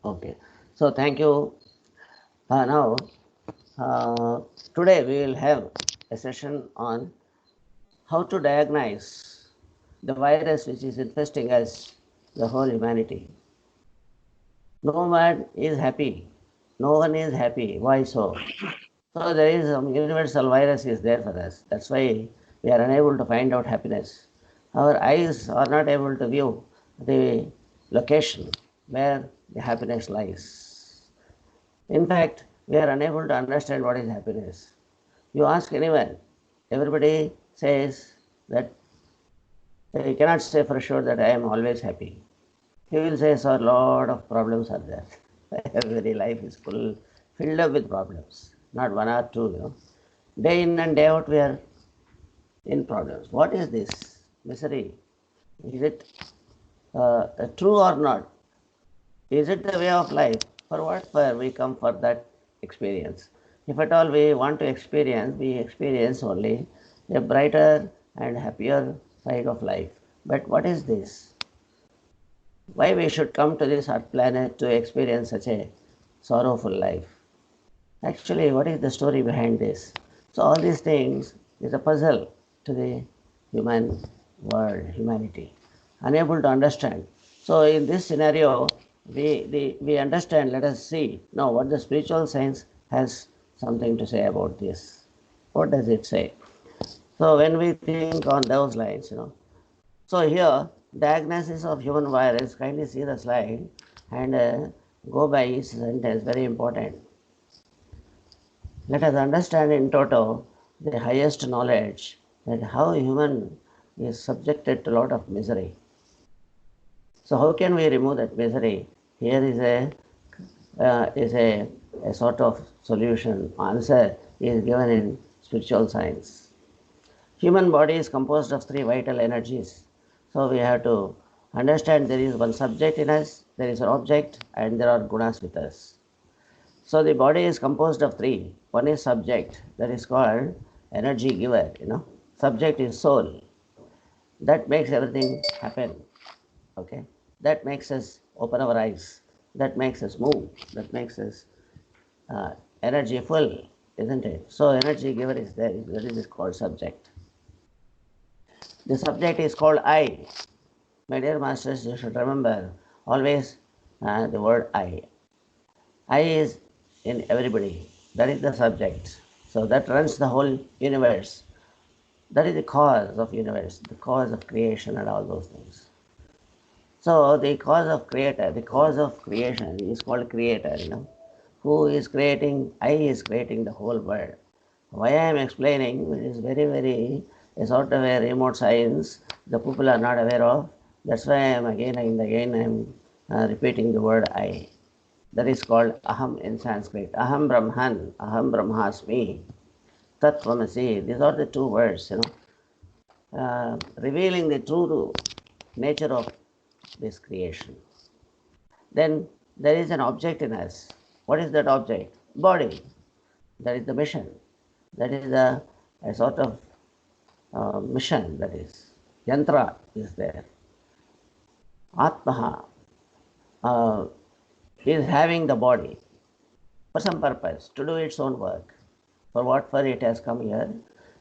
Okay. So thank you. Now, uh, today we will have a session on how to diagnose the virus which is infesting us, the whole humanity. No one is happy. No one is happy. Why so? So there is some universal virus is there for us. That's why we are unable to find out happiness. Our eyes are not able to view the location where the happiness lies. In fact, we are unable to understand what is happiness. You ask anyone, everybody says that you cannot say for sure that I am always happy. He will say, so a lot of problems are there. Every life is filled up with problems, not one or two. Day in and day out, we are in problems. What is this misery? Is it true or not? Is it the way of life? For what for we come for that experience? If at all we want to experience, we experience only a brighter and happier side of life. But what is this? Why we should come to this earth planet to experience such a sorrowful life? Actually, what is the story behind this? So all these things is a puzzle to the human world, humanity, unable to understand. So in this scenario, we understand. Let us see now what the spiritual science has something to say about this. What does it say? So when we think on those lines. So here, diagnosis of human virus. Kindly see the slide and go by each sentence. Very important. Let us understand in toto the highest knowledge that how human is subjected to a lot of misery. So how can we remove that misery? Here is a sort of solution. Answer is given in spiritual science. Human body is composed of three vital energies. So we have to understand there is one subject in us, there is an object, and there are gunas with us. So the body is composed of three. One is subject, that is called energy giver. Subject is soul. That makes everything happen. Okay. That makes us open our eyes. That makes us move. That makes us energy full, isn't it? So energy giver is there. That is called subject. The subject is called I. My dear masters, you should remember always the word I. I is in everybody. That is the subject. So that runs the whole universe. That is the cause of universe, the cause of creation and all those things. So the cause of creation is called creator. Who is creating? I is creating the whole world. Why I am explaining is very, very a sort of a remote science the people are not aware of. That's why I am again and again I am repeating the word I. That is called Aham in Sanskrit. Aham Brahman, Aham Brahmasmi, Tat Tvamasi. These are the two words, revealing the true nature of this creation. Then there is an object in us. What is that object? Body. That is the mission. That is a sort of mission, that is. Yantra is there. Atmaha is having the body for some purpose, to do its own work. For what for it has come here.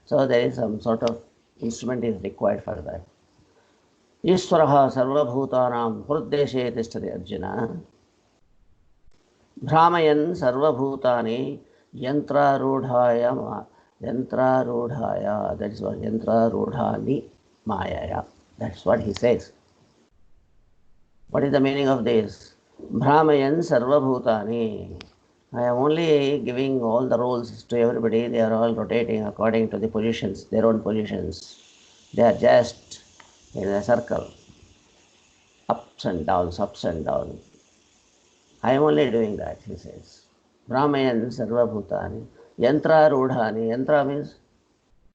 So there is some sort of instrument is required for that. Ishvaraha sarvabhutanam hruddeshe tishtati Arjuna. Brahmayan sarvabhutani yantrarudhaya. That is what yantrarudhani mayaya. That's what he says. What is the meaning of this? Brahmayan sarvabhutani. I am only giving all the roles to everybody. They are all rotating according to the positions, their own positions. They are just in a circle. Ups and downs, ups and downs. I am only doing that, he says. Brahmayan sarvabhutani. Yantra rudhani.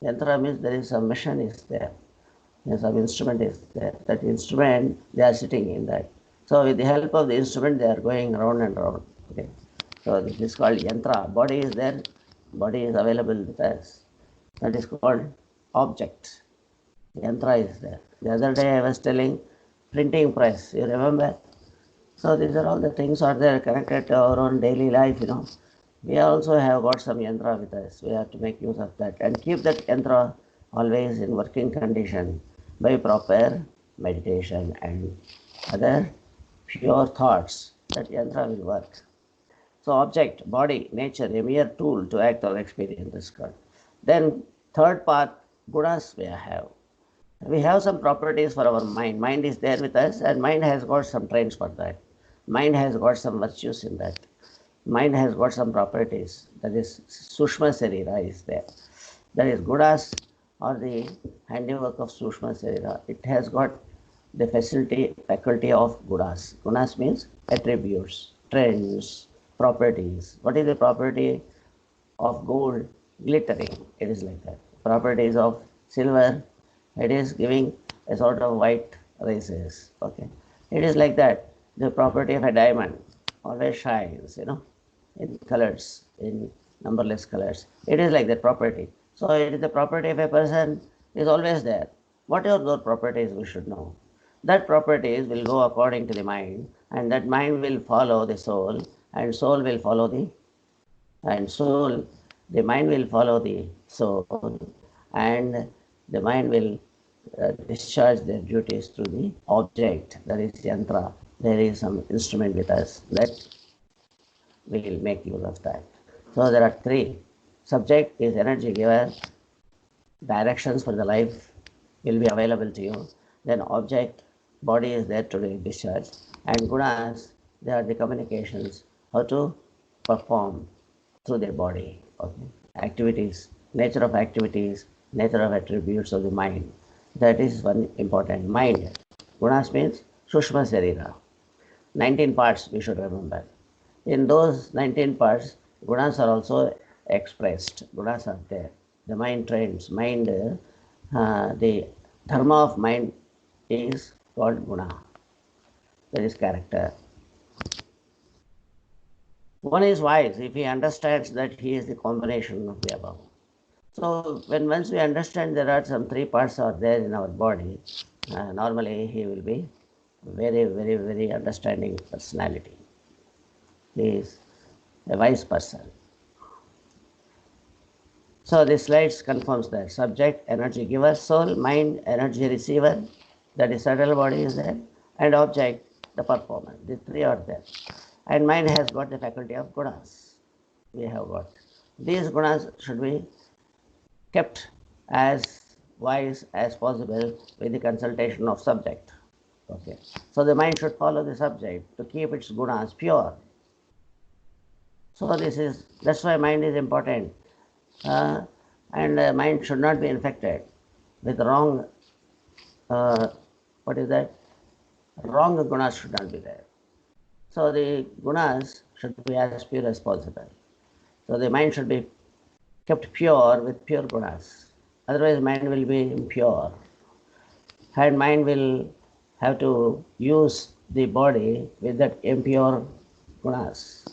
Yantra means there is some mission is there. Some instrument is there. That instrument, they are sitting in that. So with the help of the instrument, they are going round and round. Okay. So this is called yantra. Body is there. Body is available with us. That is called object. Yantra is there. The other day I was telling printing press. You remember? So these are all the things are there connected to our own daily life, We also have got some yantra with us. We have to make use of that and keep that yantra always in working condition by proper meditation and other pure thoughts. That yantra will work. So object, body, nature, a mere tool to act or experience this God. Then third part, gunas we have. We have some properties for our mind. Mind is there with us and mind has got some traits for that. Mind has got some virtues in that. Mind has got some properties. That is Sushma Sarira is there. That is gunas or the handiwork of Sushma Sarira. It has got the faculty of gunas. Gunas means attributes, trends, properties. What is the property of gold? Glittering. It is like that. Properties of silver. It is giving a sort of white races. Okay. It is like that. The property of a diamond always shines, in colors, in numberless colors. It is like that property. So it is the property of a person is always there. What are those properties we should know? That properties will go according to the mind, and that mind will follow the soul, and soul will follow the mind will follow the soul, and the mind will discharge their duties through the object, that is yantra. There is some instrument with us that we will make use of that. So there are three. Subject is energy giver, directions for the life will be available to you. Then object, body is there to be discharged. And gunas, they are the communications, how to perform through their body. Okay. Activities, nature of attributes of the mind. That is one important. Mind. Gunas means Sushma Sarira. 19 parts we should remember. In those 19 parts, gunas are also expressed. Gunas are there. The mind trains. The dharma of mind is called guna. That is character. One is wise if he understands that he is the combination of the above. So once we understand there are some three parts are there in our body, normally he will be very, very, very understanding personality. He is a wise person. So this slides confirms that subject, energy giver, soul, mind, energy receiver, that is subtle body is there, and object, the performer. The three are there. And mind has got the faculty of gunas. We have got. These gunas should be kept as wise as possible with the consultation of subject. Okay. So the mind should follow the subject to keep its gunas pure. So that's why mind is important. And mind should not be infected with wrong, wrong gunas should not be there. So the gunas should be as pure as possible. So the mind should be kept pure with pure gunas. Otherwise mind will be impure. And mind will have to use the body with that impure gunas.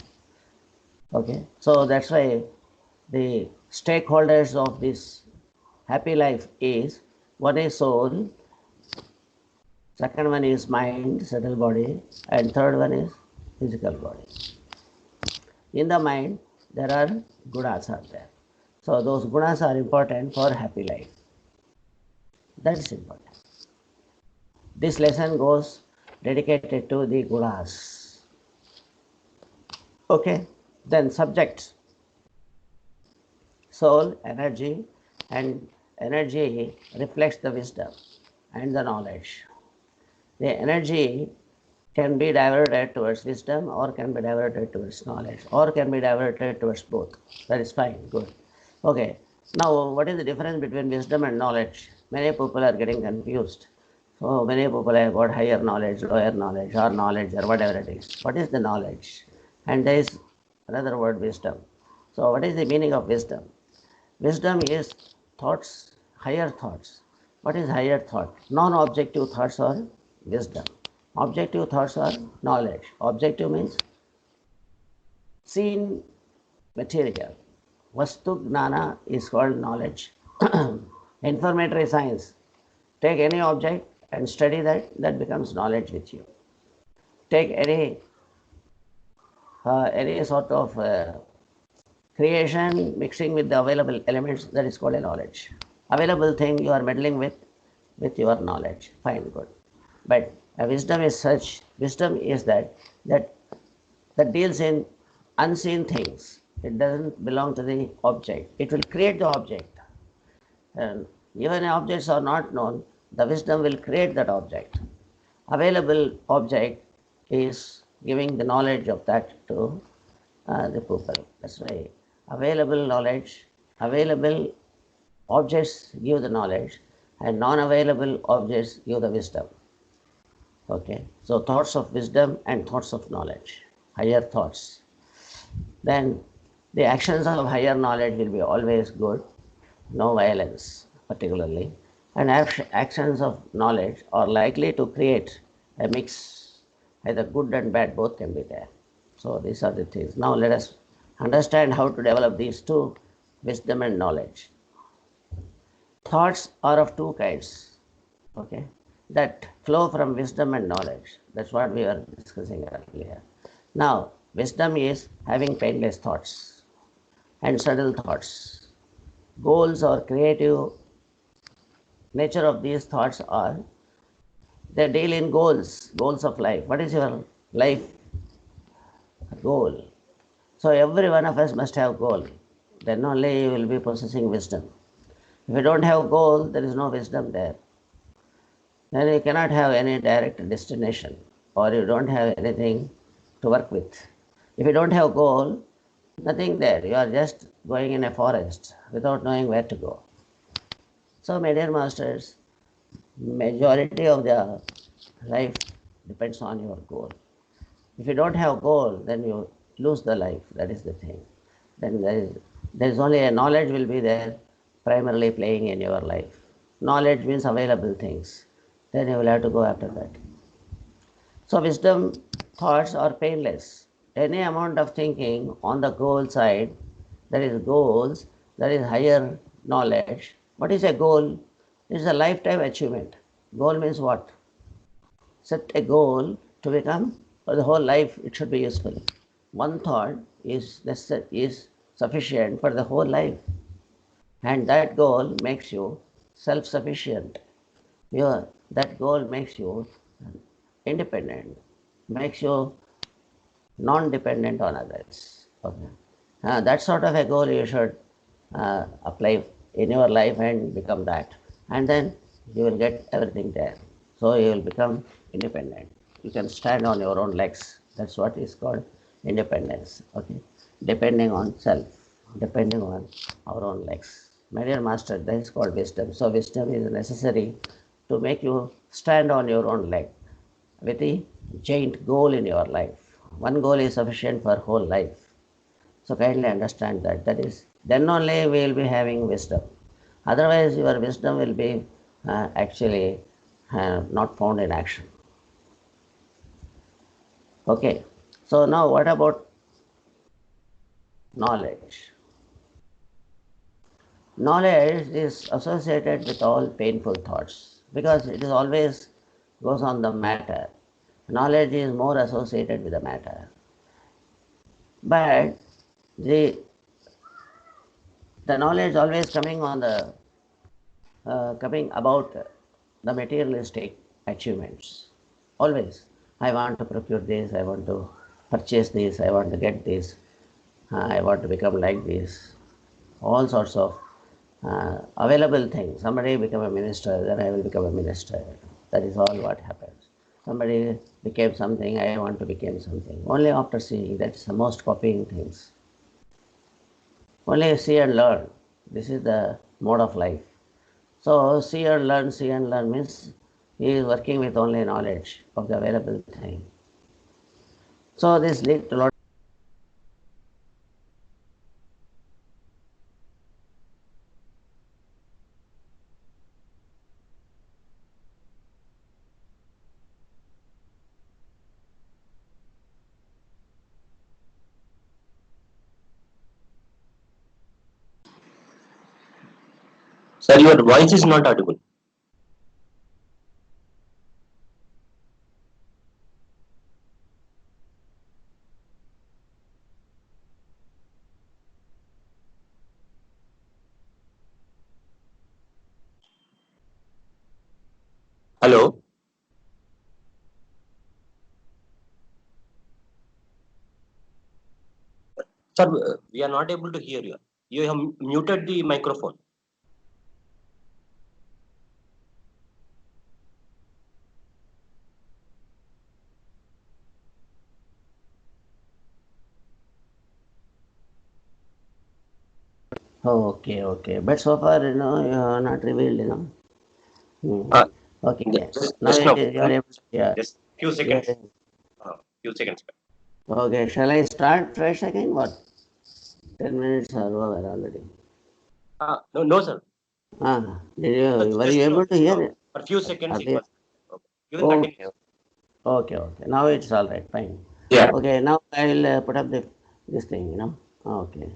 Okay, so that's why the stakeholders of this happy life is, one is soul, second one is mind, subtle body, and third one is physical body. In the mind, there are gunas are there. So those gunas are important for happy life. That's important. This lesson goes dedicated to the gunas. Okay, then subjects. Soul, energy, and energy reflects the wisdom and the knowledge. The energy can be diverted towards wisdom or can be diverted towards knowledge or can be diverted towards both. That is fine, good. Okay, now what is the difference between wisdom and knowledge? Many people are getting confused. So many people have got higher knowledge, lower knowledge, or knowledge, or whatever it is. What is the knowledge? And there is another word, wisdom. So what is the meaning of wisdom? Wisdom is thoughts, higher thoughts. What is higher thought? Non-objective thoughts are wisdom. Objective thoughts are knowledge. Objective means seen material. Vastu Gnana is called knowledge. Informatory science. Take any object and study that becomes knowledge with you. take any sort of creation mixing with the available elements, that is called a knowledge. Available thing you are meddling with your knowledge. Fine, good. But wisdom is such. Wisdom is that deals in unseen things. It doesn't belong to the object. It will create the object. And even objects are not known, the wisdom will create that object. Available object is giving the knowledge of that to the people. That's why available knowledge, available objects give the knowledge, and non-available objects give the wisdom. Okay, so thoughts of wisdom and thoughts of knowledge, higher thoughts. Then the actions of higher knowledge will be always good, no violence particularly, and actions of knowledge are likely to create a mix, either good and bad, both can be there. So these are the things. Now let us understand how to develop these two, wisdom and knowledge. Thoughts are of two kinds, okay, that flow from wisdom and knowledge. That's what we were discussing earlier. Now, wisdom is having painless thoughts and subtle thoughts. Goals or creative nature of these thoughts are, they deal in goals of life. What is your life goal? So every one of us must have goal. Then only you will be possessing wisdom. If you don't have goal, there is no wisdom there. Then you cannot have any direct destination, or you don't have anything to work with. If you don't have goal, nothing there. You are just going in a forest without knowing where to go. So, my dear masters, majority of the life depends on your goal. If you don't have goal, then you lose the life. That is the thing. Then there is only a knowledge will be there, primarily playing in your life. Knowledge means available things. Then you will have to go after that. So wisdom thoughts are painless. Any amount of thinking on the goal side, that is goals, that is higher knowledge. What is a goal? It is a lifetime achievement. Goal means what? Set a goal to become, for the whole life it should be useful. One thought is sufficient for the whole life. And that goal makes you self-sufficient. That goal makes you independent, makes you non-dependent on others. Okay. That sort of a goal you should apply in your life and become that. And then you will get everything there. So you will become independent. You can stand on your own legs. That's what is called independence. Okay. Depending on self, depending on our own legs. My dear master, that is called wisdom. So wisdom is necessary to make you stand on your own leg with a giant goal in your life. One goal is sufficient for whole life. So kindly understand that. That is, then only we will be having wisdom. Otherwise, your wisdom will be actually not found in action. Okay. So now what about knowledge? Knowledge is associated with all painful thoughts because it is always goes on the matter. Knowledge is more associated with the matter. But the knowledge always coming on the coming about the materialistic achievements. Always, I want to procure this, I want to purchase this, I want to get this, I want to become like this. All sorts of available things. Somebody become a minister, then I will become a minister. That is all what happens. Somebody became something, I want to become something. Only after seeing, that's the most copying things. Only see and learn. This is the mode of life. So see and learn means he is working with only knowledge of the available thing. So this leads to a lot. Sir, your voice is not audible. Hello. Sir, we are not able to hear you. You have muted the microphone. Okay, okay. But so far, you are not revealed, Hmm. Uh, Okay. Now just now. you are able to hear. Just few Yeah. seconds. Few seconds. Okay. Shall I start fresh again? What? 10 minutes are over already. No, no, sir. Were Just you now. able to hear it? For few seconds it Earlier? was. Okay. You can continue. Okay. Okay. Okay. Now it's all right. Fine. Yeah. Okay. Now I will put up this thing. Okay.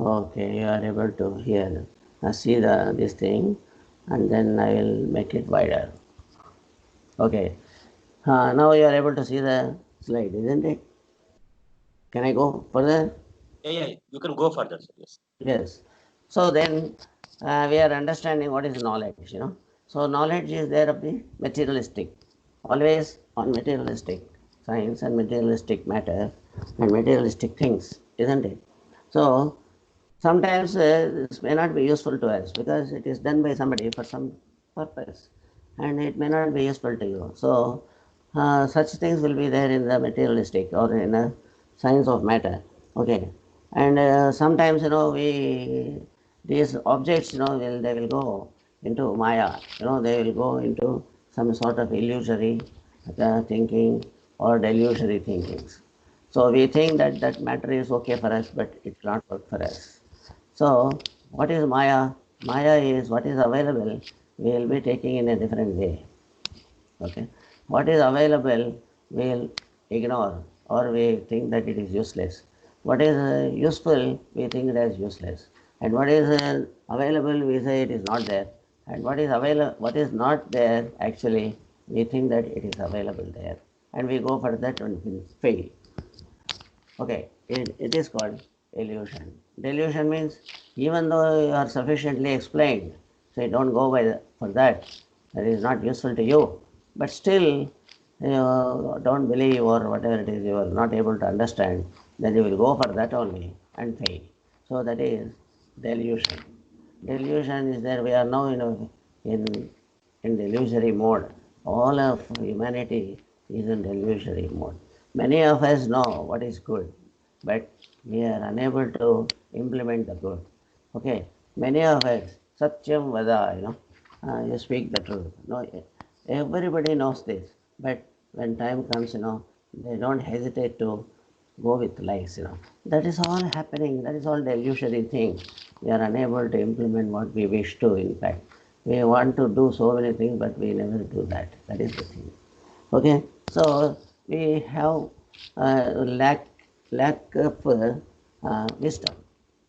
Okay. You are able to hear. See this thing, and then I will make it wider. Okay. Now you are able to see the slide, isn't it? Can I go further? Yeah. You can go further, sir. Yes. Yes. So then we are understanding what is knowledge. So knowledge is there of the materialistic, always on materialistic science and materialistic matter and materialistic things, isn't it? So sometimes this may not be useful to us because it is done by somebody for some purpose and it may not be useful to you. So such things will be there in the materialistic or in the science of matter. Okay. And sometimes, we these objects, they will go into Maya, they will go into some sort of illusory thinking or delusory thinkings. So we think that that matter is okay for us, but it will not work for us. So what is Maya? Maya is what is available, we will be taking in a different way. Okay. What is available, we will ignore or we think that it is useless. What is useful, we think it as useless. And what is available, we say it is not there. And what is not there, actually, we think that it is available there. And we go for that and we fail. Okay, it is called illusion. Delusion means even though you are sufficiently explained, so you don't go by for that, that is not useful to you, but still you don't believe or whatever it is, you are not able to understand, then you will go for that only and fail. So that is delusion. Delusion is there, we are now in delusory mode. All of humanity is in delusory mode. Many of us know what is good, but we are unable to implement the good. Okay, many of us, Satyam Vada, you speak the truth. No, everybody knows this, but when time comes, they don't hesitate to go with lies. That is all happening, that is all delusionary thing. We are unable to implement what we wish to, in fact. We want to do so many things, but we never do that. That is the thing. Okay, so we have lack of wisdom.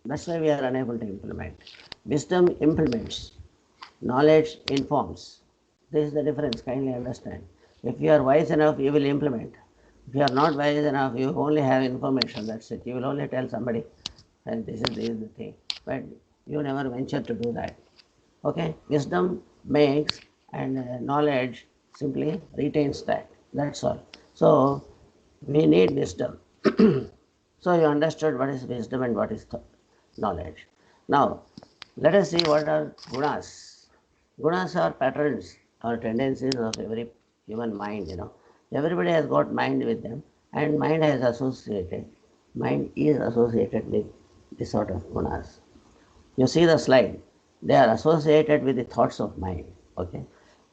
That's why we are unable to implement. Wisdom implements, knowledge informs. This is the difference, kindly understand. If you are wise enough, you will implement. If you are not wise enough, you only have information, that's it. You will only tell somebody, and this is the thing. But you never venture to do that. Okay, wisdom makes and knowledge simply retains that. That's all. So we need wisdom. So you understood what is wisdom and what is knowledge. Now let us see what are gunas. Gunas are patterns or tendencies of every human mind. Everybody has got mind with them, and mind is associated with this sort of gunas. You see the slide, they are associated with the thoughts of mind. Okay,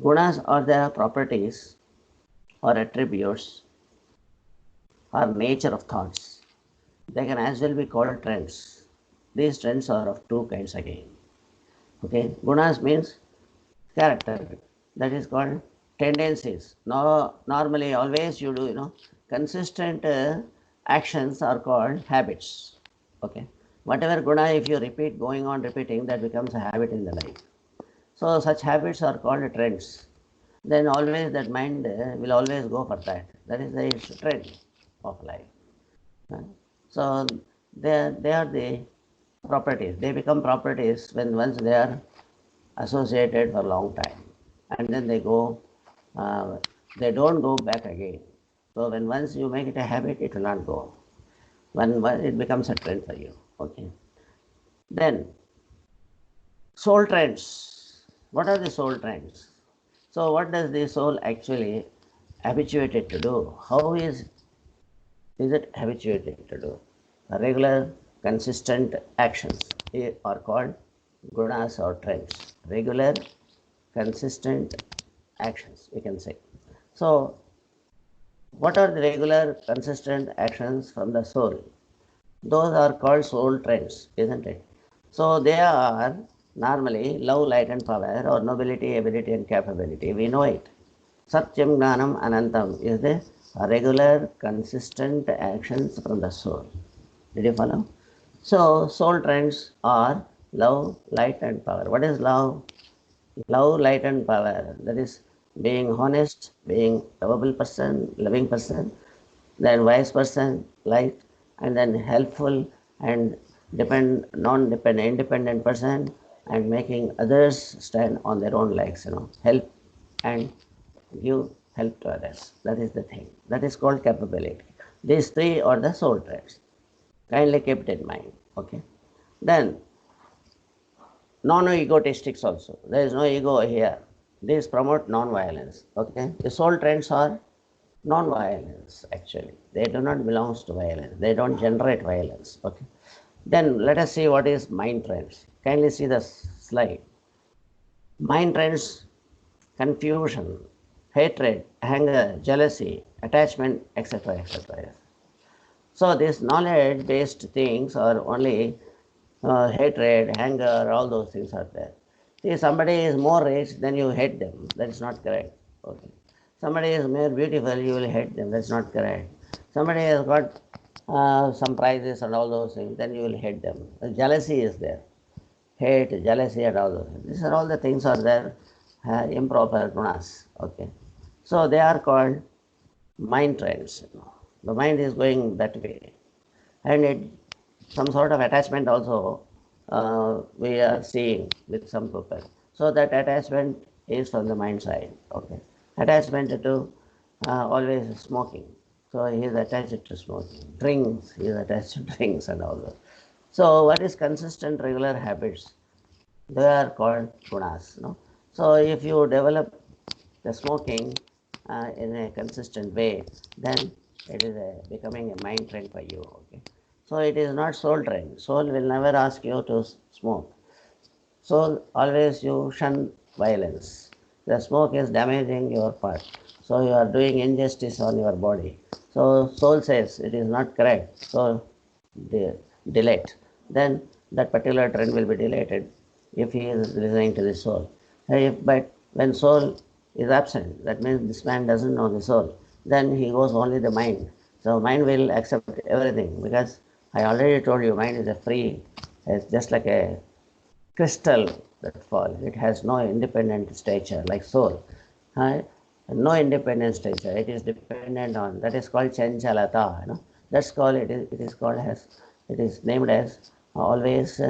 gunas are the properties or attributes or nature of thoughts. They can as well be called trends. These trends are of two kinds again. Okay, gunas means character, that is called tendencies. No, normally always you do, consistent actions are called habits. Okay, whatever guna, if you repeat, going on repeating, that becomes a habit in the life. So such habits are called trends. Then always that mind will always go for that. That is the trend of life. So they are the properties. They become properties when once they are associated for a long time, and then they go, they don't go back again. So when once you make it a habit, it will not go. When it becomes a trend for you. Okay. Then soul trends. What are the soul trends? So what does the soul actually habituated to do? How is it habituated to do? Regular, consistent actions are called gunas or trends. Regular, consistent actions, we can say. So, what are the regular, consistent actions from the soul? Those are called soul trends, isn't it? So, they are normally love, light, and power, or nobility, ability, and capability. We know it. Satyam Gnanam Anantam is the regular, consistent actions from the soul. Did you follow? So, soul trends are love, light, and power. What is love? Love, light, and power. That is being honest, being lovable person, loving person, then wise person, light, and then helpful and independent person, and making others stand on their own legs. Help and give help to others. That is the thing. That is called capability. These three are the soul traits. Kindly keep it in mind. Okay. Then non-egotistics also. There is no ego here. These promote non-violence. Okay. The soul trends are non-violence actually. They do not belong to violence. They don't generate violence. Okay. Then let us see what is mind trends. Kindly see the slide. Mind trends: confusion, hatred, anger, jealousy, attachment, etc., etc. So these knowledge-based things are only hatred, anger, all those things are there. See, somebody is more rich, then you hate them. That is not correct. Okay. Somebody is more beautiful, you will hate them. That's not correct. Somebody has got some prizes and all those things, then you will hate them. Jealousy is there. Hate, jealousy, and all those things. These are all the things are there, improper gunas. Okay. So they are called mind trends. The mind is going that way. And some sort of attachment also we are seeing with some people. So that attachment is from the mind side. Okay. Attachment to always smoking. So he is attached to smoking. Drinks, he is attached to drinks and all that. So what is consistent regular habits? They are called gunas. So if you develop the smoking in a consistent way, then it is becoming a mind trend for you. Okay. So it is not soul trend. Soul will never ask you to smoke. Soul always you shun violence. The smoke is damaging your part. So you are doing injustice on your body. So soul says it is not correct. So delete. Then that particular trend will be deleted if he is listening to the soul. But when soul is absent, that means this man doesn't know the soul. Then he goes only the mind. So mind will accept everything because I already told you mind is a free, it's just like a crystal that falls. It has no independent stature like soul. No independent stature. It is dependent on, that is called chanchalata. That's called, it is named as always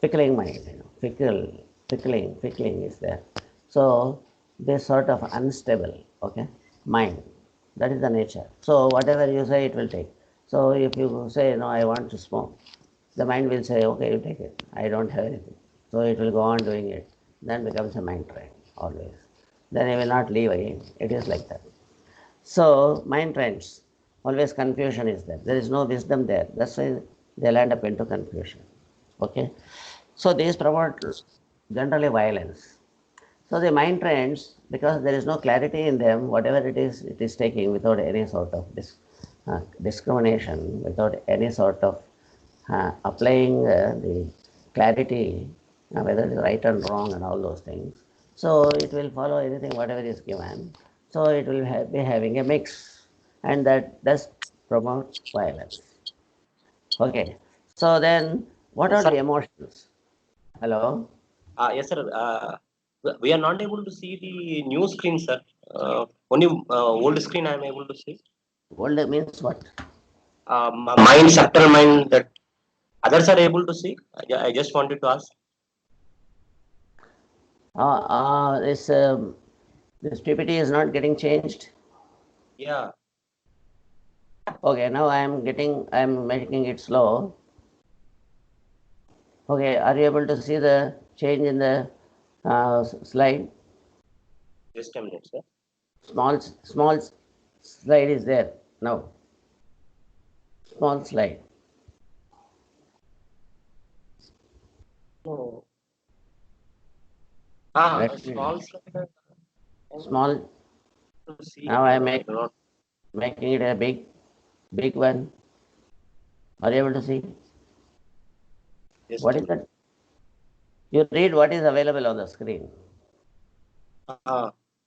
fickling mind. Fickling is there. So this sort of unstable, okay, mind. That is the nature. So whatever you say, it will take. So if you say, no, I want to smoke, the mind will say, okay, you take it. I don't have anything. So it will go on doing it. Then becomes a mind trend, always. Then it will not leave again. It is like that. So mind trends, always confusion is there. There is no wisdom there. That's why they'll end up into confusion. Okay. So these promote generally violence. So the mind trends, because there is no clarity in them, whatever it is taking without any sort of discrimination, without any sort of applying the clarity, whether it is right and wrong and all those things. So it will follow anything, whatever is given. So it will be having a mix, and that does promote violence. Okay. So then, what are Sir, the emotions? Hello? yes, sir. We are not able to see the new screen, sir. Only old screen I am able to see. Old means what? Mind, subtle mind that others are able to see. I just wanted to ask. This PPT is not getting changed. Yeah. Okay, now I am making it slow. Okay, are you able to see the change in the slide? Just a minute, sir. Small slide is there now. Small slide. No. Small. Small. To see Now I here. am making it a big one. Are you able to see? Just What a is minute. that? You read what is available on the screen.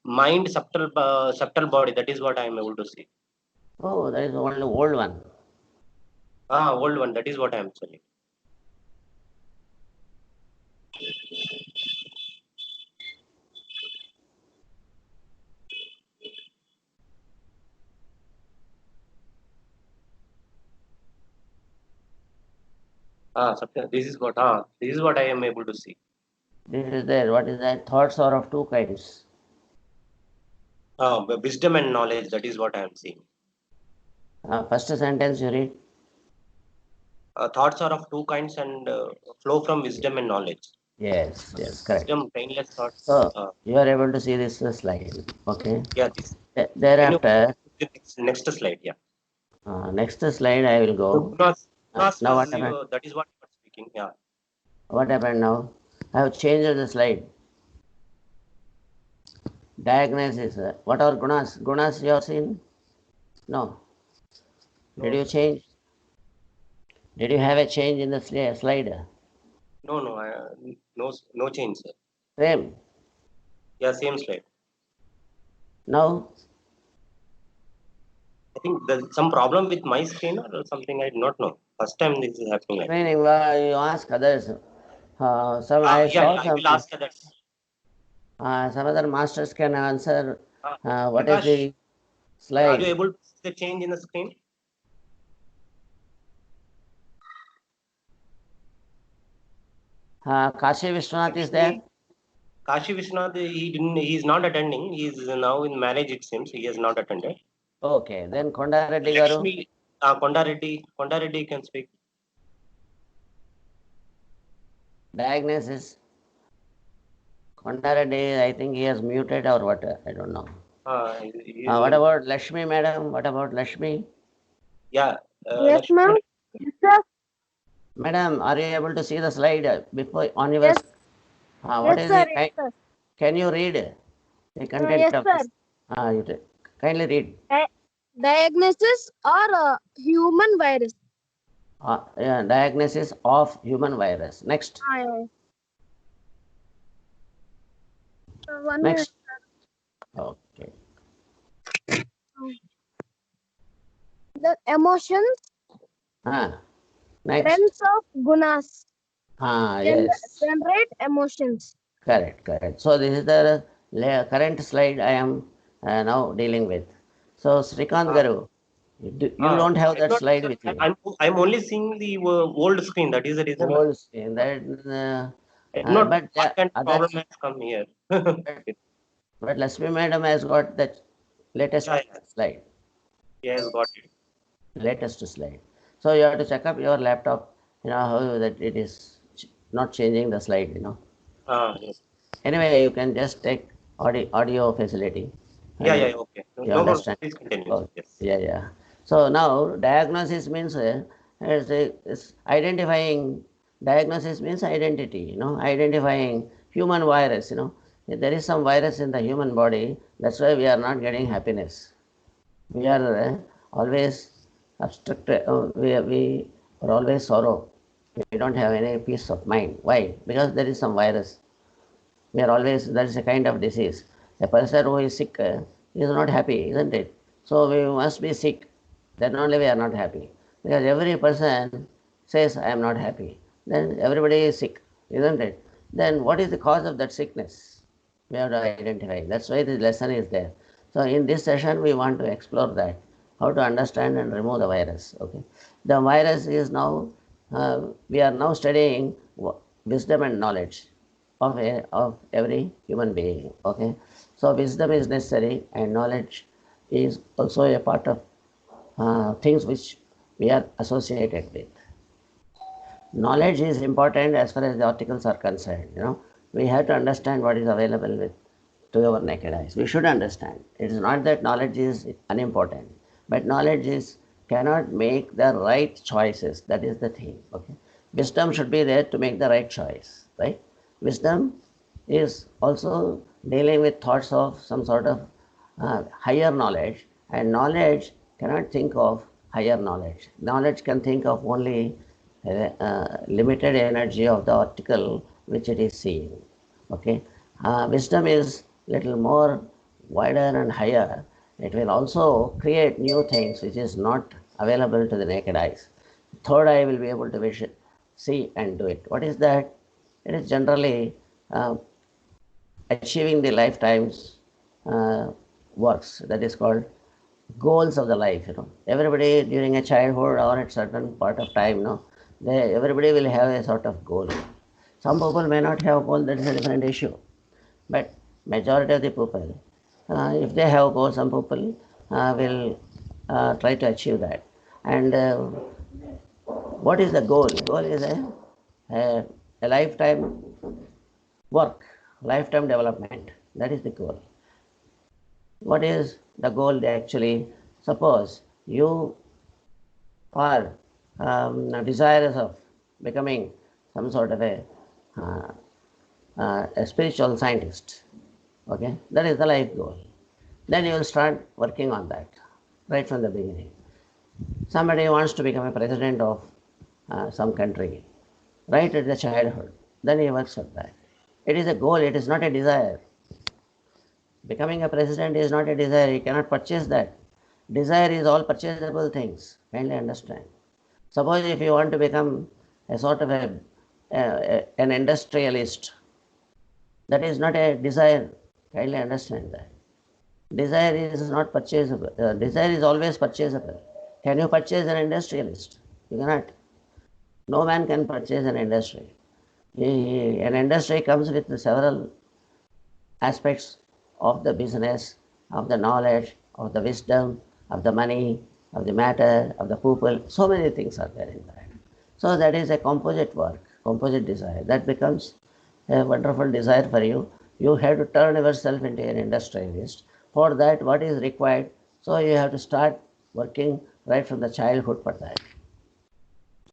Mind subtle body. That is what I am able to see. Oh, that is only old one. Old one. That is what I am saying. This is what. This is what I am able to see. This is there. What is that? Thoughts are of two kinds. Wisdom and knowledge. That is what I am seeing. First sentence you read. Thoughts are of two kinds and flow from wisdom and knowledge. Yes, correct. Wisdom, painless thoughts. So you are able to see this slide. Okay. Yeah. This. Thereafter, Next slide. Yeah. next slide I will go. Now what happened? That is what you are speaking. Yeah. What happened now? I have changed the slide. Diagnosis. What are gunas? Gunas you have seen? No. Did you change? Did you have a change in the slide? No. No change, sir. Same. Yeah. Same slide. Now, I think there's some problem with my screen or something. I do not know. First time this is happening like this. training, you ask others. Some I Yeah. saw I will ask that. some other masters can answer. What is Prakash, the are you slide? able to see the change in the screen? Kashi Vishwanath is there? Kashi Vishwanath, he didn't. He is not attending. He is now in marriage. It seems he has not attended. Okay, then Konda Reddy Garu. Lakshmi, Konda Reddy can speak. Diagnosis. Konda Reddy, I think he has muted or what? I don't know. What about Lakshmi madam? What about Lakshmi? Yeah. Yes, Lakshmi. ma'am. Yes, sir. Madam, are you able to see the slide before on your? Yes. What Yes, is sir. the Yes, sir. Can you read the content Yes, of sir. this? Kindly read. Diagnosis or human virus. Diagnosis of human virus. Next. Yeah. One Next. minute. Okay. The emotions, Next. trends of gunas. Yes. Generate emotions. Correct. So this is the current slide I am now dealing with. So Srikant Garu, you don't have that slide with you. I'm only seeing the old screen. That is the reason. Old screen. That, What kind of problem has come here? but Lakshmi madam has got that latest slide. He has got it. Latest slide. So you have to check up your laptop, how that it is not changing the slide, Yes. Anyway, you can just take audio facility. Yeah. Okay. You No, understand? please continue. Oh, Yes. yeah. So now diagnosis means it's identifying. Diagnosis means identity. Identifying human virus. If there is some virus in the human body. That's why we are not getting happiness. We are always obstructed. We are always sorrow. We don't have any peace of mind. Why? Because there is some virus. We are always, that is a kind of disease. A person who is sick is not happy, isn't it? So we must be sick. Then only we are not happy. Because every person says, I am not happy. Then everybody is sick, isn't it? Then what is the cause of that sickness? We have to identify. That's why this lesson is there. So in this session, we want to explore that, how to understand and remove the virus. Okay. The virus is now, we are now studying wisdom and knowledge. of every human being. Okay, so wisdom is necessary, and knowledge is also a part of things which we are associated with. Knowledge is important as far as the articles are concerned. We have to understand what is available to our naked eyes. We should understand. It is not that knowledge is unimportant, but knowledge cannot make the right choices. That is the thing. Okay, wisdom should be there to make the right choice. Right? Wisdom is also dealing with thoughts of some sort of higher knowledge, and knowledge cannot think of higher knowledge. Knowledge can think of only limited energy of the article which it is seeing. Okay, wisdom is little more wider and higher. It will also create new things which is not available to the naked eyes. Third eye will be able to see and do it. What is that? It is generally achieving the lifetime's works. That is called goals of the life. Everybody during a childhood or at certain part of time, everybody will have a sort of goal. Some people may not have goal. That is a different issue. But majority of the people, if they have goal, some people will try to achieve that. And what is the goal? Goal is a lifetime work, lifetime development. That is the goal. What is the goal? They actually, suppose you are desirous of becoming some sort of a spiritual scientist. Okay, that is the life goal. Then you will start working on that right from the beginning. Somebody wants to become a president of some country right at the childhood. Then he works for that. It is a goal. It is not a desire. Becoming a president is not a desire. You cannot purchase that. Desire is all purchasable things. Kindly understand. Suppose if you want to become a sort of an industrialist, that is not a desire. Kindly understand that. Desire is not purchasable. Desire is always purchasable. Can you purchase an industrialist? You cannot. No man can purchase an industry. An industry comes with several aspects of the business, of the knowledge, of the wisdom, of the money, of the matter, of the people. So many things are there in that. So that is a composite work, composite desire. That becomes a wonderful desire for you. You have to turn yourself into an industrialist. For that, what is required? So you have to start working right from the childhood for that.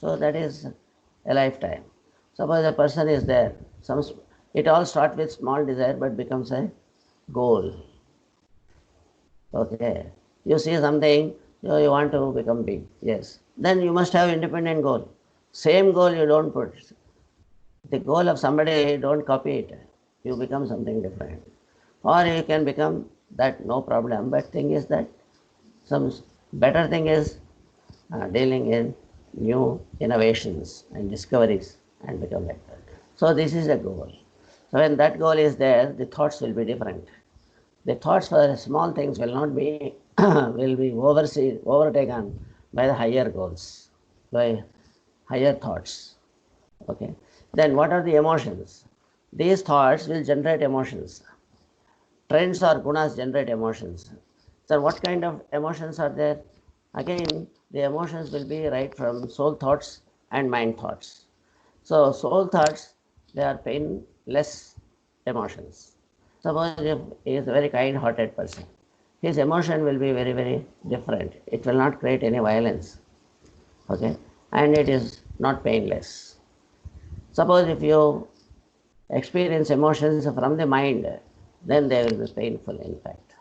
So that is a lifetime. Suppose a person is there, it all starts with small desire but becomes a goal. Okay, you see something, you want to become big, yes. Then you must have independent goal. Same goal you don't put. The goal of somebody, don't copy it. You become something different. Or you can become that, no problem. But thing is that some better thing is dealing in new innovations and discoveries and become like that. So this is a goal. So when that goal is there, the thoughts will be different. The thoughts for small things will not be will be overtaken by the higher goals, by higher thoughts. Okay. Then what are the emotions? These thoughts will generate emotions. Trends or gunas generate emotions. So what kind of emotions are there? Again, the emotions will be right from soul thoughts and mind thoughts. So soul thoughts, they are painless emotions. Suppose if he is a very kind-hearted person, his emotion will be very, very different. It will not create any violence. Okay? And it is not painless. Suppose if you experience emotions from the mind, then they will be painful, in fact.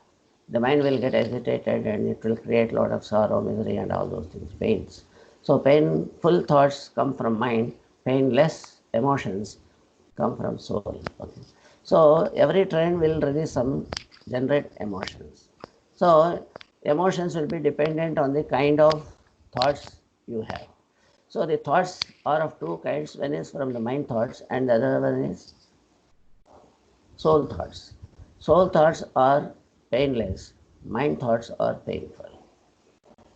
The mind will get agitated and it will create a lot of sorrow, misery and all those things, pains. So painful thoughts come from mind, painless emotions come from soul. Okay. So every trend will release some, generate emotions. So emotions will be dependent on the kind of thoughts you have. So the thoughts are of two kinds. One is from the mind thoughts and the other one is soul thoughts. Soul thoughts are painless. Mind thoughts are painful.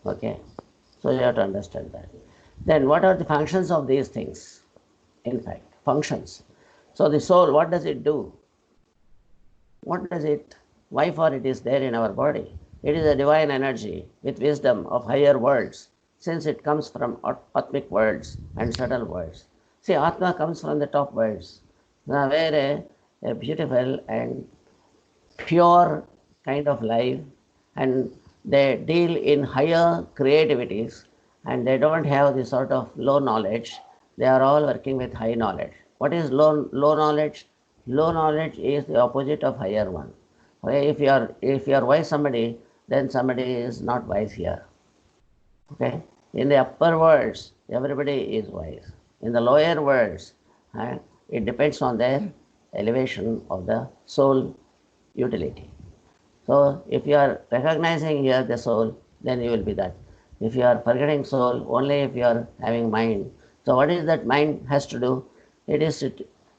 Okay. So you have to understand that. Then what are the functions of these things? In fact, functions. So the soul, what does it do? What does it, why for it is there in our body? It is a divine energy with wisdom of higher worlds, since it comes from Atmic worlds and subtle worlds. See, Atma comes from the top worlds, where a beautiful and pure kind of life, and they deal in higher creativities, and they don't have this sort of low knowledge. They are all working with high knowledge. What is low knowledge? Low knowledge is the opposite of higher one. Okay, if you are wise somebody, then somebody is not wise here. Okay, in the upper worlds, everybody is wise. In the lower worlds, it depends on their elevation of the soul utility. So if you are recognizing here the soul, then you will be that. If you are forgetting soul, only if you are having mind. So what is that mind has to do? It is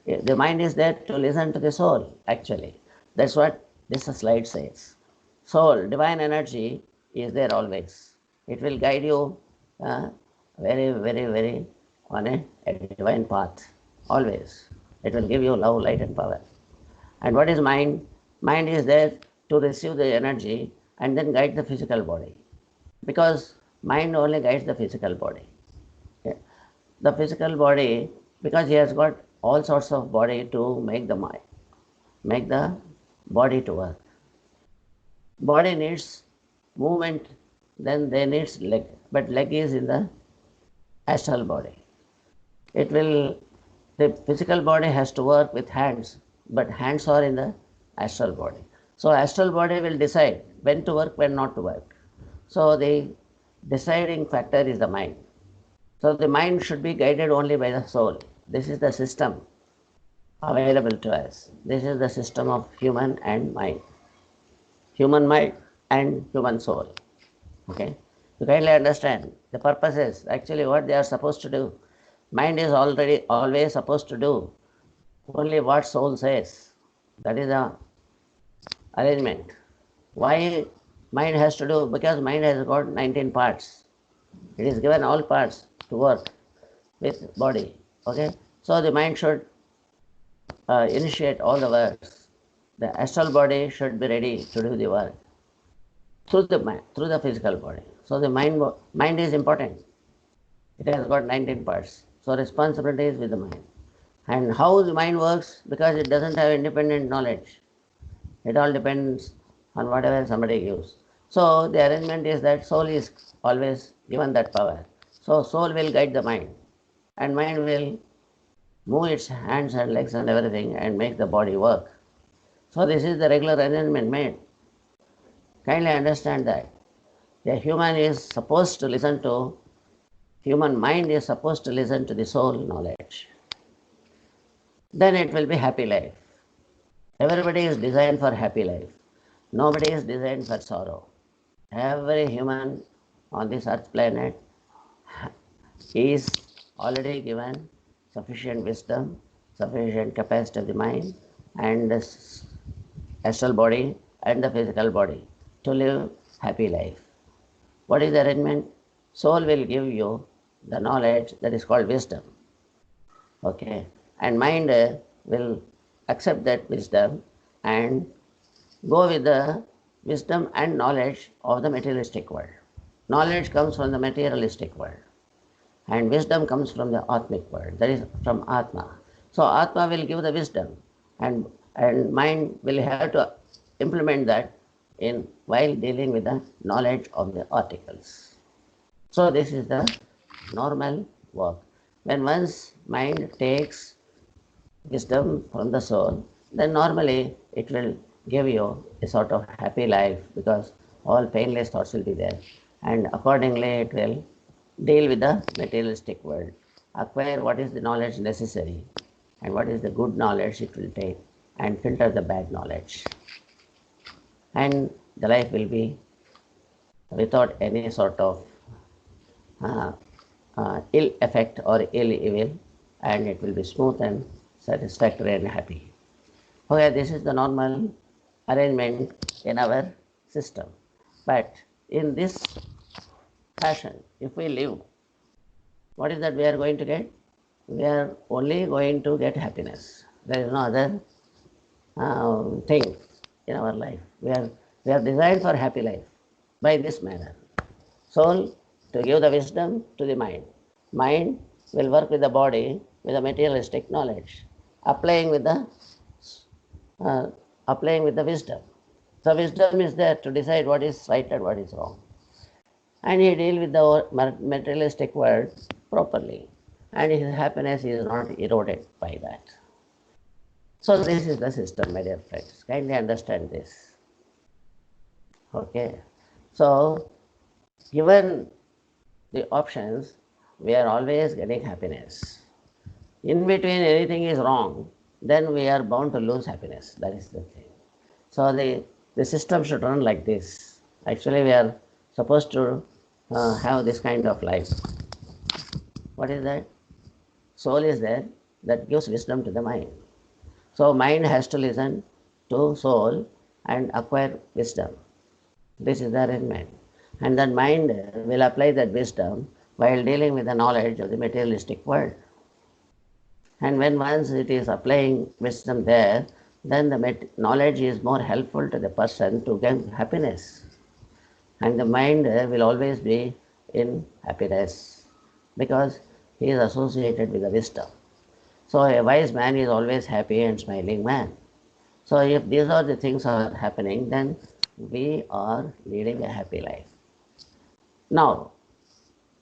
the mind is there to listen to the soul, actually. That's what this slide says. Soul, divine energy is there always. It will guide you very, very, very on a divine path, always. It will give you love, light and power. And what is mind? Mind is there to receive the energy and then guide the physical body. Because mind only guides the physical body. Okay. The physical body, because he has got all sorts of body to make the mind, make the body to work. Body needs movement, then they needs leg, but leg is in the astral body. The physical body has to work with hands, but hands are in the astral body. So astral body will decide when to work, when not to work. So the deciding factor is the mind. So the mind should be guided only by the soul. This is the system available to us. This is the system of human and mind. Human mind and human soul. Okay? You kindly understand the purposes, actually what they are supposed to do. Mind is always supposed to do only what soul says. That is the arrangement. Why mind has to do? Because mind has got 19 parts. It is given all parts to work with body. Okay? So the mind should initiate all the works. The astral body should be ready to do the work through the mind, through the physical body. So the mind is important. It has got 19 parts. So responsibility is with the mind. And how the mind works? Because it doesn't have independent knowledge. It all depends on whatever somebody gives. So the arrangement is that soul is always given that power. So soul will guide the mind, and mind will move its hands and legs and everything and make the body work. So this is the regular arrangement made. Kindly understand that. The human mind is supposed to listen to the soul knowledge. Then it will be happy life. Everybody is designed for happy life. Nobody is designed for sorrow. Every human on this earth planet is already given sufficient wisdom, sufficient capacity of the mind and the astral body and the physical body to live happy life. What is the arrangement? Soul will give you the knowledge that is called wisdom. Okay, and mind will accept that wisdom and go with the wisdom and knowledge of the materialistic world. Knowledge comes from the materialistic world, and wisdom comes from the Atmic world, that is from Atma. So Atma will give the wisdom, and mind will have to implement that while dealing with the knowledge of the articles. So this is the normal work. When one's mind takes wisdom from the soul, then normally it will give you a sort of happy life, because all painless thoughts will be there, and accordingly it will deal with the materialistic world, acquire what is the knowledge necessary and what is the good knowledge it will take, and filter the bad knowledge, and the life will be without any sort of ill effect or ill evil, and it will be smooth and satisfactory and happy. Okay, this is the normal arrangement in our system. But in this fashion, if we live, what is that we are going to get? We are only going to get happiness. There is no other thing in our life. We are designed for happy life by this manner. Soul to give the wisdom to the mind. Mind will work with the body with the materialistic knowledge, applying with the wisdom. So wisdom is there to decide what is right and what is wrong. And he deals with the materialistic world properly. And his happiness is not eroded by that. So this is the system, my dear friends. Kindly understand this. Okay. So given the options, we are always getting happiness. In between anything is wrong, then we are bound to lose happiness. That is the thing. So the system should run like this. Actually, we are supposed to have this kind of life. What is that? Soul is there that gives wisdom to the mind. So mind has to listen to soul and acquire wisdom. This is the arrangement. And that mind will apply that wisdom while dealing with the knowledge of the materialistic world. And when once it is applying wisdom there, then the knowledge is more helpful to the person to gain happiness. And the mind will always be in happiness because he is associated with the wisdom. So a wise man is always happy and smiling man. So if these are the things are happening, then we are leading a happy life. Now,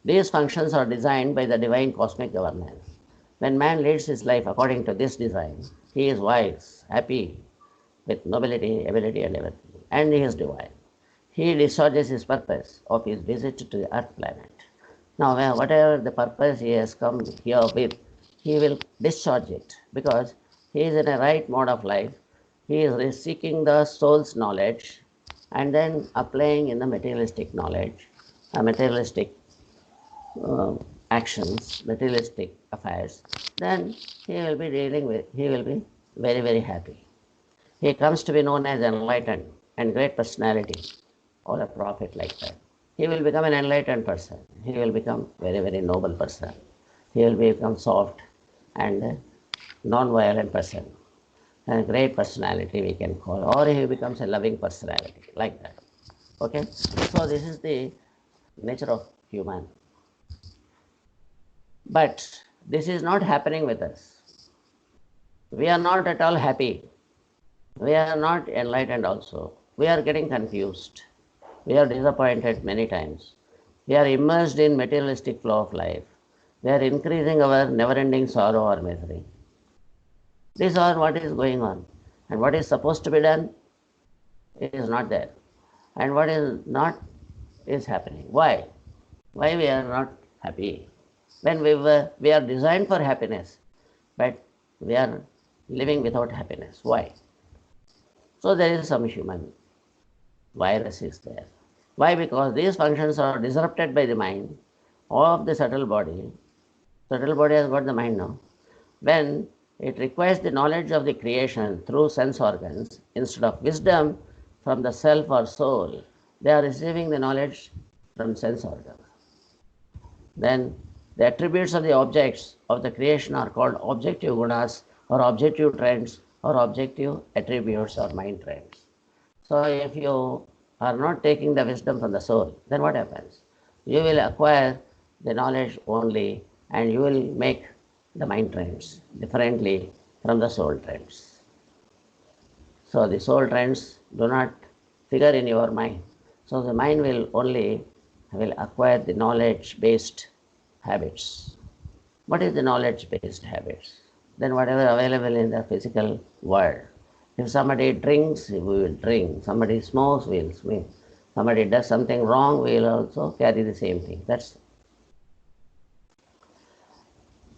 these functions are designed by the divine cosmic governance. When man leads his life according to this design, he is wise, happy, with nobility, ability and everything, and he is divine. He discharges his purpose of his visit to the earth planet. Now, whatever the purpose he has come here with, he will discharge it because he is in a right mode of life. He is seeking the soul's knowledge and then applying in the materialistic knowledge, materialistic actions, materialistic affairs. Then he will be very, very happy. He comes to be known as enlightened and great personality or a prophet like that. He will become an enlightened person. He will become very, very noble person. He will become soft and non-violent person. A great personality we can call, or he becomes a loving personality like that. Okay, so this is the nature of human. But this is not happening with us. We are not at all happy. We are not enlightened also. We are getting confused. We are disappointed many times. We are immersed in materialistic flow of life. We are increasing our never-ending sorrow or misery. These are what is going on. And what is supposed to be done is not there. And what is not is happening. Why? Why we are not happy? When we are designed for happiness, but we are living without happiness. Why? So there is some human virus is there. Why? Because these functions are disrupted by the mind of the subtle body. Subtle body has got the mind now. When it requires the knowledge of the creation through sense organs instead of wisdom from the self or soul, they are receiving the knowledge from sense organs. Then the attributes of the objects of the creation are called objective gunas or objective trends or objective attributes or mind trends. So if you are not taking the wisdom from the soul, then what happens? You will acquire the knowledge only and you will make the mind trends differently from the soul trends. So the soul trends do not figure in your mind. So the mind will acquire the knowledge-based habits. What is the knowledge-based habits? Then whatever available in the physical world. If somebody drinks, we will drink. Somebody smokes, we will smoke. Somebody does something wrong, we will also carry the same thing.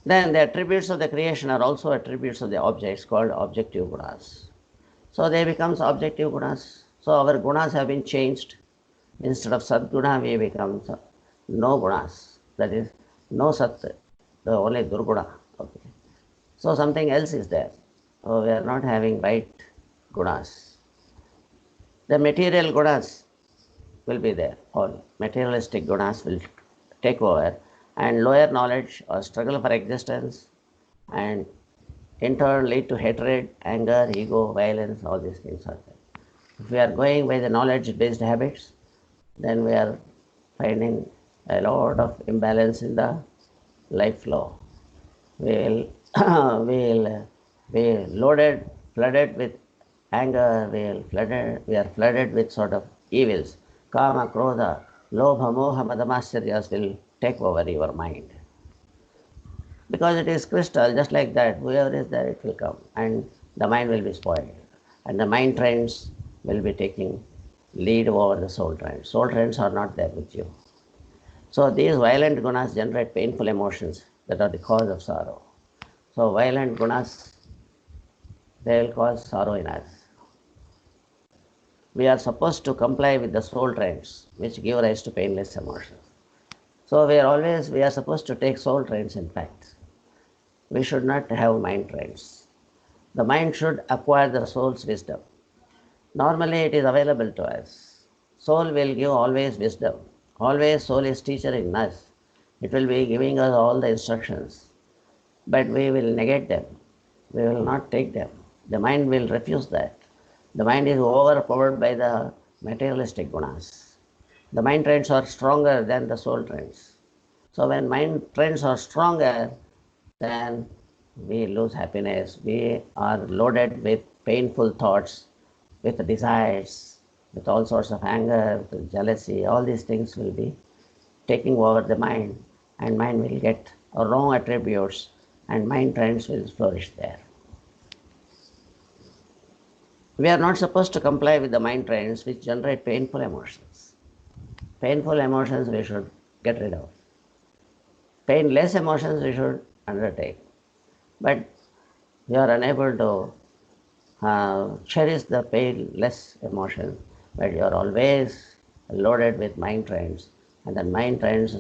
Then the attributes of the creation are also attributes of the objects called objective gunas. So they become objective gunas. So our gunas have been changed. Instead of sadguna, we become no gunas. That is, no sat, the only durguna. Okay. So something else is there. So we are not having right gunas. The material gunas will be there. All materialistic gunas will take over, and lower knowledge or struggle for existence and in turn lead to hatred, anger, ego, violence, all these things are there. If we are going by the knowledge-based habits, then we are finding a lot of imbalance in the life flow. We will, we loaded, flooded with anger, we are flooded with sort of evils. Kama, Krodha, Lobha, Moha, Madamascharya's will take over your mind. Because it is crystal, just like that, whoever is there, it will come, and the mind will be spoiled. And the mind trends will be taking lead over the soul trends. Soul trends are not there with you. So these violent gunas generate painful emotions that are the cause of sorrow. So violent gunas, they will cause sorrow in us. We are supposed to comply with the soul trends, which give rise to painless emotions. So we are supposed to take soul trends in fact. We should not have mind trends. The mind should acquire the soul's wisdom. Normally it is available to us. Soul will give always wisdom. Always soul is teacher in us. It will be giving us all the instructions. But we will negate them. We will not take them. The mind will refuse that. The mind is overpowered by the materialistic gunas. The mind trends are stronger than the soul trends. So when mind trends are stronger, then we lose happiness. We are loaded with painful thoughts, with desires, with all sorts of anger, with jealousy. All these things will be taking over the mind, and mind will get wrong attributes, and mind trends will flourish there. We are not supposed to comply with the mind trends which generate painful emotions. Painful emotions we should get rid of. Painless emotions we should undertake. But we are unable to cherish the painless emotions, but you are always loaded with mind trends, and the mind trends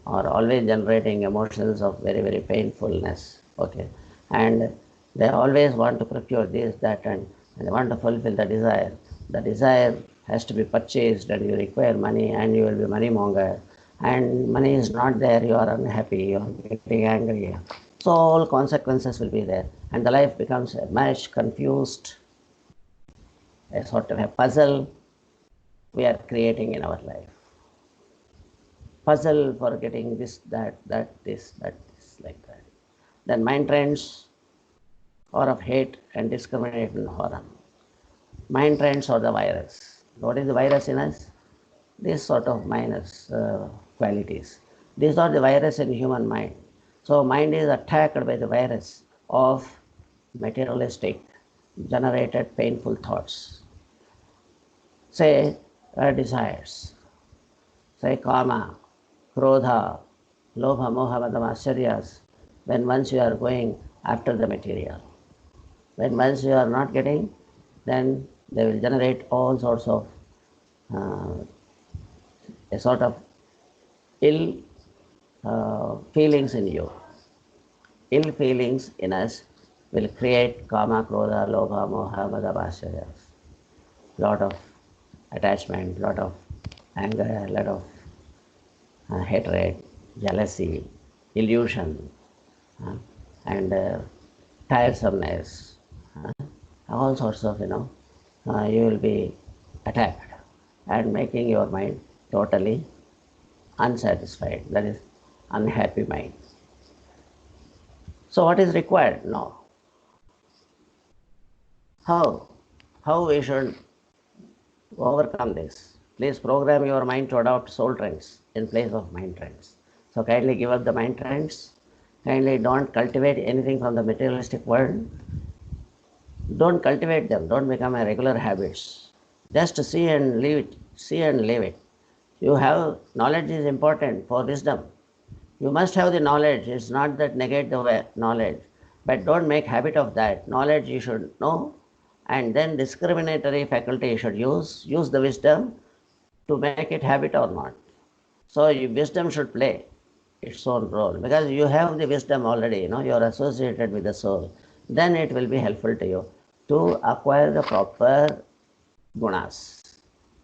are always generating emotions of very, very painfulness. Okay, and they always want to procure this, that, and they want to fulfill the desire. The desire has to be purchased, and you require money, and you will be money monger. And money is not there, you are unhappy, you are getting angry. So all consequences will be there, and the life becomes a much confused, a sort of a puzzle we are creating in our life. Puzzle for getting this, that, this, like that. Then mind trends are of hate and discrimination and harm. Mind trends are the virus. What is the virus in us? This sort of minus qualities. These are the virus in human mind. So mind is attacked by the virus of materialistic generated painful thoughts. Say desires. Say kama, krodha, lobha, moha, madama, acharyas. When once you are going after the material. When once you are not getting, then they will generate all sorts of a sort of ill feelings in you. Ill feelings in us will create kama, krodha, lobha, moha, madama, acharyas. Lot of attachment, lot of anger, lot of hatred, jealousy, illusion, and tiresomeness, all sorts of, you will be attacked and making your mind totally unsatisfied, that is unhappy mind. So what is required now? How we should overcome this? Please program your mind to adopt soul trends in place of mind trends. So kindly give up the mind trends. Kindly don't cultivate anything from the materialistic world. Don't cultivate them. Don't become a regular habits. Just see and leave it. See and leave it. You have knowledge is important for wisdom. You must have the knowledge. It's not that negate the knowledge, but don't make habit of that. Knowledge you should know, and then discriminatory faculty you should use. Use the wisdom to make it habit or not. So wisdom should play its own role, because you have the wisdom already. You are associated with the soul. Then it will be helpful to you to acquire the proper gunas,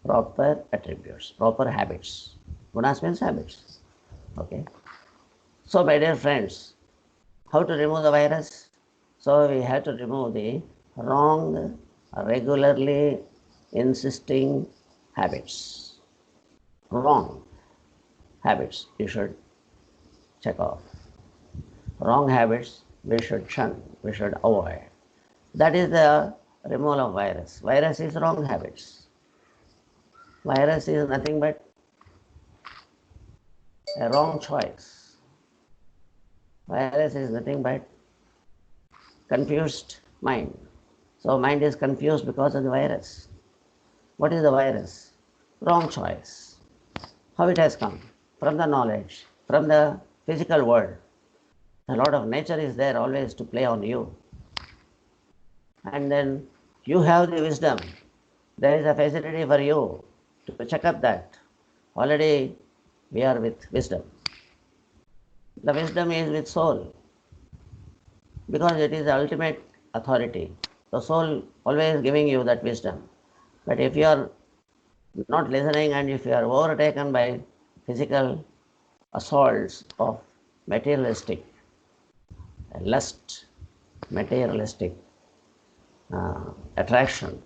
proper attributes, proper habits. Gunas means habits. Okay. So my dear friends, how to remove the virus? So we have to remove the wrong, regularly insisting habits. Wrong habits you should check off. Wrong habits we should shun, we should avoid. That is the removal of virus. Virus is wrong habits. Virus is nothing but a wrong choice. Virus is nothing but confused mind. So mind is confused because of the virus. What is the virus? Wrong choice. How it has come? From the knowledge, from the physical world. A lot of nature is there always to play on you. And then you have the wisdom. There is a facility for you to check up that. Already we are with wisdom. The wisdom is with soul, because it is the ultimate authority. The soul always giving you that wisdom. But if you are not listening and if you are overtaken by physical assaults of materialistic lust, materialistic attraction,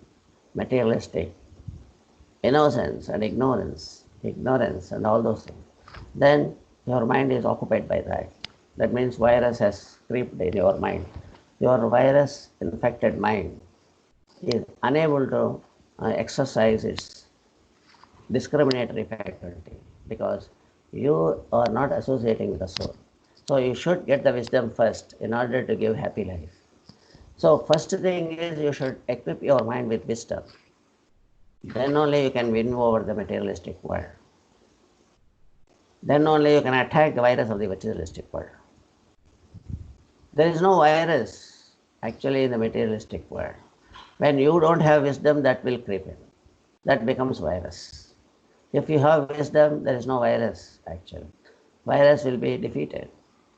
materialistic innocence and ignorance and all those things, then your mind is occupied by that. That means virus has crept in your mind. Your virus infected mind is unable to exercise its discriminatory faculty because you are not associating with the soul. So you should get the wisdom first in order to give happy life. So first thing is you should equip your mind with wisdom. Then only you can win over the materialistic world. Then only you can attack the virus of the materialistic world. There is no virus actually in the materialistic world. When you don't have wisdom, that will creep in. That becomes virus. If you have wisdom, there is no virus actually. Virus will be defeated.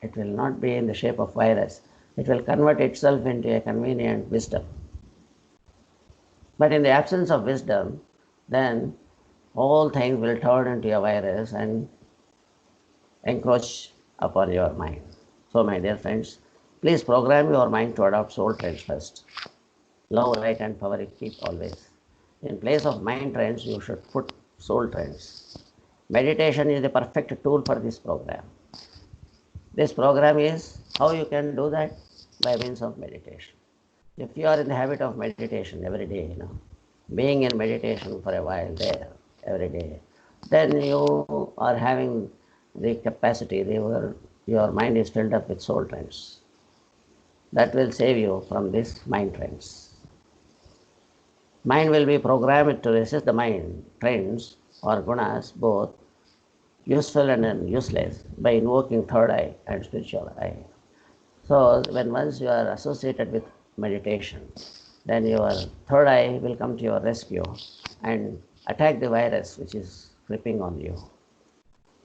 It will not be in the shape of virus. It will convert itself into a convenient wisdom. But in the absence of wisdom, then all things will turn into a virus and encroach upon your mind. So my dear friends, please program your mind to adopt soul trends first. Love, light and power you keep always. In place of mind trends, you should put soul trends. Meditation is the perfect tool for this program. This program is how you can do that by means of meditation. If you are in the habit of meditation every day, being in meditation for a while there every day, then you are having the capacity, your mind is filled up with soul trends. That will save you from these mind trends. Mind will be programmed to resist the mind trends or gunas, both useful and useless, by invoking third eye and spiritual eye. So when once you are associated with meditation, then your third eye will come to your rescue and attack the virus which is creeping on you.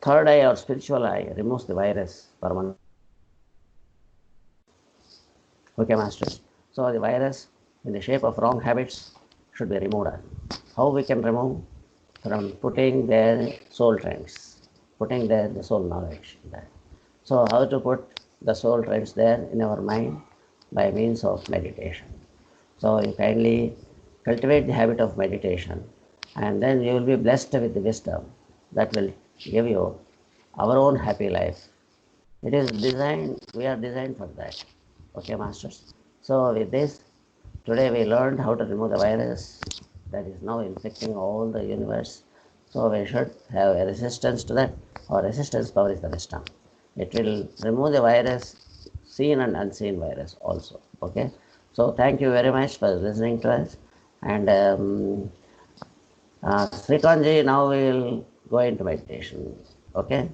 Third eye or spiritual eye removes the virus permanently. Okay, masters. So the virus in the shape of wrong habits should be removed. How we can remove? From putting their soul trends, putting there the soul knowledge there. So how to put the soul trends there in our mind? By means of meditation. So you kindly cultivate the habit of meditation, and then you will be blessed with the wisdom that will give you our own happy life. It is designed, we are designed for that. Okay, masters. So with this, today we learned how to remove the virus that is now infecting all the universe. So we should have a resistance to that. Our resistance power is the wisdom. It will remove the virus, seen and unseen virus also. Okay. So thank you very much for listening to us. And Srikanji, now we will go into meditation. Okay.